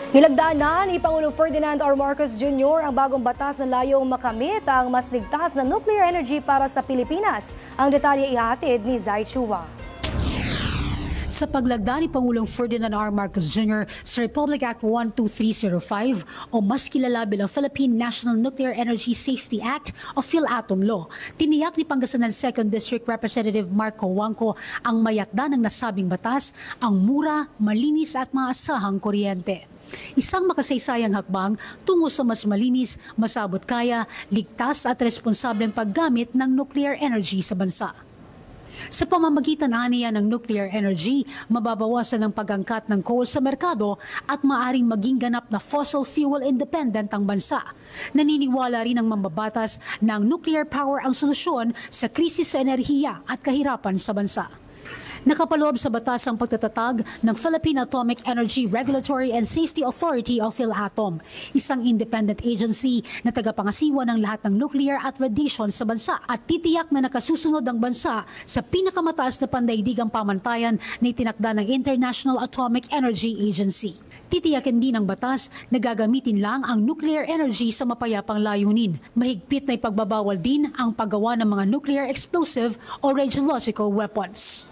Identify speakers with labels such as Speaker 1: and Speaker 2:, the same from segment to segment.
Speaker 1: Nilagdaan na ni Pangulong Ferdinand R. Marcos Jr. ang bagong batas na layong makamit ang mas ligtas na nuclear energy para sa Pilipinas. Ang detalye ihatid ni Zai Chua.
Speaker 2: Sa paglagda ni Pangulong Ferdinand R. Marcos Jr. sa Republic Act 12305 o mas kilala bilang Philippine National Nuclear Energy Safety Act o PhilAtom Law, tiniyak ni Pangasinan 2nd District Representative Marco Wangco ang mayakda ng nasabing batas, ang mura, malinis at maasahang kuryente. Isang makasaysayang hakbang tungo sa mas malinis, masabot kaya, ligtas at responsableng paggamit ng nuclear energy sa bansa. Sa pamamagitan aniya ng nuclear energy, mababawasan ang pag-angkat ng coal sa merkado at maaring maging ganap na fossil fuel independent ang bansa. Naniniwala rin ang mambabatas na ang nuclear power ang solusyon sa krisis sa enerhiya at kahirapan sa bansa. Nakapaloob sa batas ang pagtatatag ng Philippine Atomic Energy Regulatory and Safety Authority o PhilAtom, isang independent agency na tagapangasiwa ng lahat ng nuclear at radiation sa bansa at titiyak na nakasusunod ang bansa sa pinakamataas na pandaigdigang pamantayan na itinakda ng International Atomic Energy Agency. Titiyakin din ng batas na gagamitin lang ang nuclear energy sa mapayapang layunin. Mahigpit na ipagbabawal din ang paggawa ng mga nuclear explosive o radiological weapons.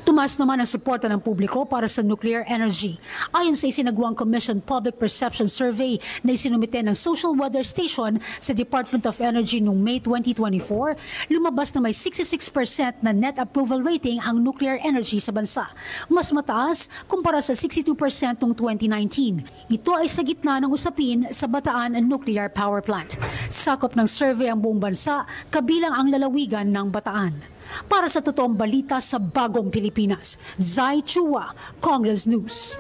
Speaker 2: Tumaas naman ang suporta ng publiko para sa nuclear energy. Ayon sa isinagawang Commission Public Perception Survey na isinumite ng Social Weather Station sa Department of Energy noong May 2024, lumabas na may 66% na net approval rating ang nuclear energy sa bansa. Mas mataas kumpara sa 62% noong 2019. Ito ay sa gitna ng usapin sa Bataan Nuclear Power Plant. Sakop ng survey ang buong bansa, kabilang ang lalawigan ng Bataan. Para sa totoong balita sa Bagong Pilipinas, Zai Chua, Congress News.